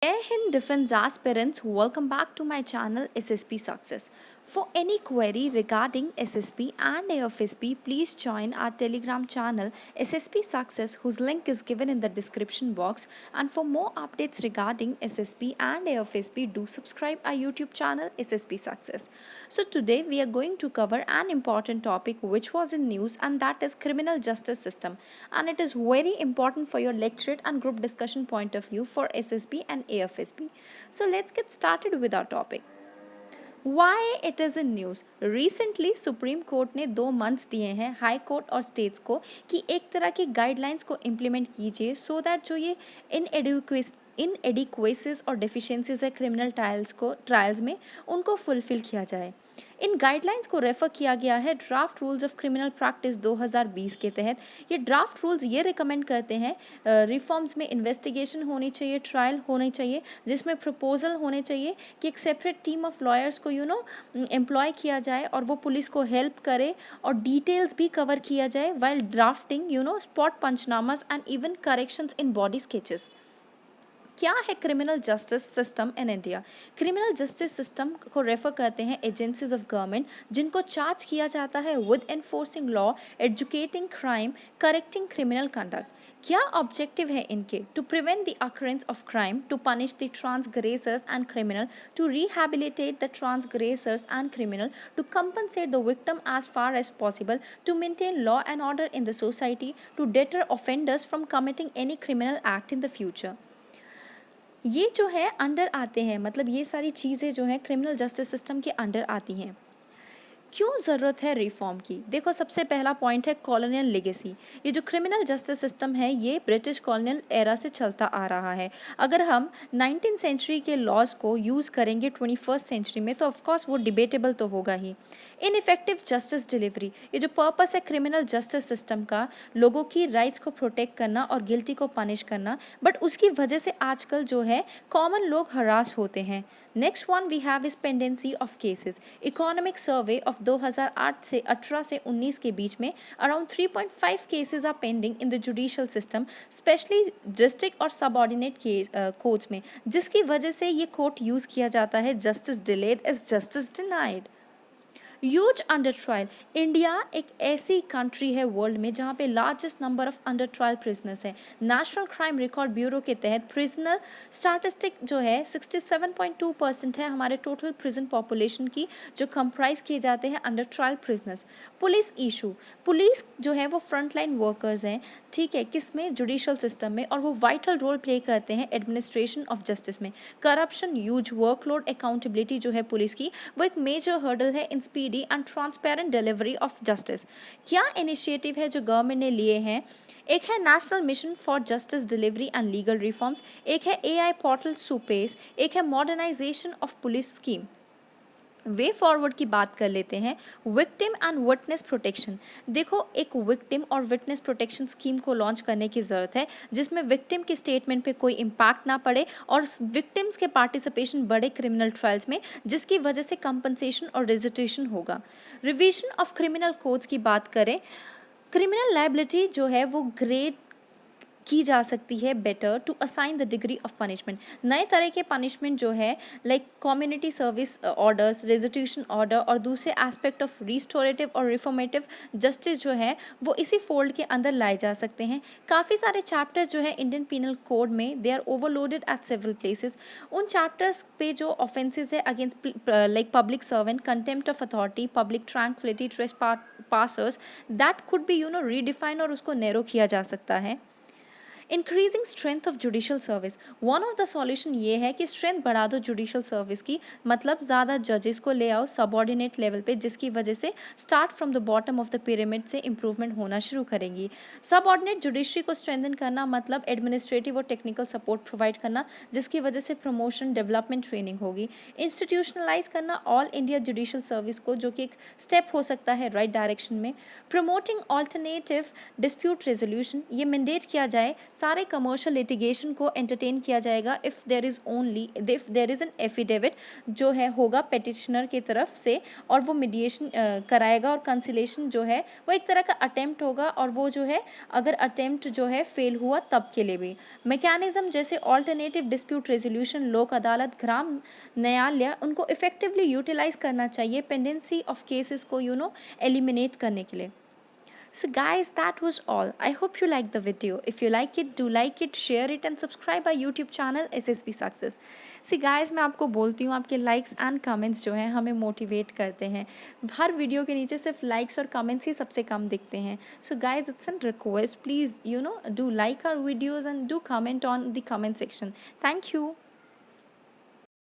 Jai Hind Defense aspirants, welcome back to my channel SSP Success. For any query regarding SSP and AFSP, please join our Telegram channel SSP Success, whose link is given in the description box. And for more updates regarding SSP and AFSP, do subscribe our YouTube channel SSP Success. So today we are going to cover an important topic which was in news, and that is criminal justice system, and it is very important for your lecturate and group discussion point of view for SSP and AFSP. So let's get started with our topic. Why it is in news. Recently supreme court ने 2 months दिए हैं high court और states को कि एक तरह की guidelines को इम्प्लीमेंट कीजिए सो दैट जो ये इनएडिक्वेसीज और डिफिशिएंसीज है क्रिमिनल ट्रायल्स में उनको फुलफिल किया जाए। इन गाइडलाइंस को रेफर किया गया है draft rules of criminal practice 2020 के तहत। ये ड्राफ्ट रूल्स ये रिकमेंड करते हैं रिफॉर्म्स में इन्वेस्टिगेशन होनी चाहिए, ट्रायल होनी चाहिए, जिसमें प्रपोजल होने चाहिए कि एक सेपरेट टीम ऑफ लॉयर्स को एम्प्लॉय किया जाए और वो पुलिस को हेल्प करे और डिटेल्स भी कवर किया जाए while drafting spot panchnamas and even corrections in body sketches. क्या है criminal justice system in India? Criminal justice system को रेफर करते हैं एजेंसीज ऑफ गवर्नमेंट जिनको चार्ज किया जाता है with enforcing law, educating crime, correcting criminal conduct. क्या ऑब्जेक्टिव है इनके? To prevent the occurrence of crime, to punish the transgressors and criminal, to rehabilitate the transgressors and criminal, to compensate the victim as far as possible, to maintain law and order in the society, to deter offenders from committing any criminal act in the future। ये जो है under आते हैं, मतलब ये सारी चीज़ें जो हैं क्रिमिनल जस्टिस सिस्टम के अंडर आती हैं। क्यों ज़रूरत है रिफॉर्म की? देखो, सबसे पहला पॉइंट है कॉलोनियल लेगेसी। ये जो क्रिमिनल जस्टिस सिस्टम है ये ब्रिटिश कॉलोनियल एरा से चलता आ रहा है। अगर हम 19th सेंचुरी के लॉज को यूज़ करेंगे 21st सेंचुरी में तो ऑफकोर्स वो डिबेटेबल तो होगा ही। इनइफेक्टिव जस्टिस डिलीवरी, ये जो पर्पस है क्रिमिनल जस्टिस सिस्टम का, लोगों की राइट्स को प्रोटेक्ट करना और गिल्टी को पनिश करना, बट उसकी वजह से आजकल जो है कॉमन लोग हरास होते हैं। Next one we have is pendency of cases. Economic survey of 2008 से 18 से 19 के बीच में around 3.5 cases are pending in the judicial system, specially district और सबऑर्डिनेट कोर्ट्स में, जिसकी वजह से ये कोर्ट यूज़ किया जाता है justice delayed is justice denied. Huge under trial. India एक ऐसी कंट्री है वर्ल्ड में जहाँ पे largest number of under trial prisoners है। नेशनल क्राइम रिकॉर्ड ब्यूरो के तहत प्रिजनर स्टैटिस्टिक जो है 67.2% है हमारे टोटल प्रिजन पॉपुलेशन की, जो कंप्राइज किए जाते हैं under trial prisoners. Police issue, police जो है वो फ्रंट लाइन वर्कर्स हैं, ठीक है, किस में? जुडिशियल सिस्टम में, और वो वाइटल रोल प्ले करते हैं एडमिनिस्ट्रेशन ऑफ जस्टिस में। करप्शन, ह्यूज वर्कलोड, अकाउंटेबिलिटी जो है पुलिस की, वो एक मेजर हर्डल है in speedy and transparent delivery of justice. क्या इनिशिएटिव है जो गवर्नमेंट ने लिए हैं? एक है national mission for justice delivery and legal reforms, एक है एआई पोर्टल सुपेस, एक है modernisation of police scheme. Way forward की बात कर लेते हैं। Victim and witness protection. देखो, एक विक्टिम और विटनेस प्रोटेक्शन स्कीम को लॉन्च करने की ज़रूरत है जिसमें विक्टिम के स्टेटमेंट पे कोई इम्पैक्ट ना पड़े और विक्टिम्स के पार्टिसिपेशन बढ़े क्रिमिनल ट्रायल्स में, जिसकी वजह से कंपनसेशन और रेजिस्ट्रेशन होगा। रिवीजन ऑफ क्रिमिनल कोड्स की बात करें, क्रिमिनल लाइबिलिटी जो है वो ग्रेड की जा सकती है better to assign the degree of punishment. नए तरह के पनिशमेंट जो है like community service orders, restitution order और दूसरे एस्पेक्ट ऑफ रिस्टोरेटिव और रिफॉर्मेटिव जस्टिस जो है वो इसी फोल्ड के अंदर लाए जा सकते हैं। काफ़ी सारे चैप्टर्स जो है इंडियन पीनल कोड में they are overloaded at several places. उन चैप्टर्स पे जो ऑफेंसेस है against like public servant, contempt of authority, public tranquillity, trespassers, that could be redefine और उसको नैरो किया जा सकता है। Increasing strength of judicial service, one of the solution ये है कि स्ट्रेंथ बढ़ा दो जुडिशियल सर्विस की, मतलब ज़्यादा जजेस को ले आओ सबऑर्डिनेट लेवल पे, जिसकी वजह से start from the bottom of the pyramid से इंप्रूवमेंट होना शुरू करेंगी। सबऑर्डिनेट जुडिशरी को स्ट्रेंथन करना मतलब एडमिनिस्ट्रेटिव और टेक्निकल सपोर्ट प्रोवाइड करना, जिसकी वजह से प्रमोशन, डेवलपमेंट, ट्रेनिंग होगी। इंस्टीट्यूशनलाइज करना ऑल इंडिया जुडिशियल सर्विस को, जो कि एक स्टेप हो सकता है राइट डायरेक्शन में। प्रमोटिंग ऑल्टरनेटिव डिस्प्यूट रेजोल्यूशन, ये मैंडेट किया जाए सारे कमर्शियल लिटिगेशन को एंटरटेन किया जाएगा if there is an affidavit जो है होगा पेटिशनर की तरफ से, और वो मीडिएशन कराएगा, और कंसिलेशन जो है वो एक तरह का अटेम्प्ट होगा, और वो जो है अगर अटेम्प्ट जो है फेल हुआ तब के लिए भी मैकेनिज्म जैसे ऑल्टरनेटिव डिस्प्यूट रेजोल्यूशन, लोक अदालत, ग्राम न्यायालय, उनको इफेक्टिवली यूटिलाइज करना चाहिए पेंडेंसी ऑफ केसेस को एलिमिनेट करने के लिए. So guys, that was all. I hope you liked the video. If you like it, do like it, share it and subscribe our YouTube channel SSB Success. See guys, मैं आपको बोलती हूँ, आपके likes and comments जो हैं हमें motivate करते हैं. हर वीडियो के नीचे सिर्फ likes और comments ही सबसे कम दिखते हैं. So guys, it's a request. Please, do like our videos and do comment on the comment section. Thank you.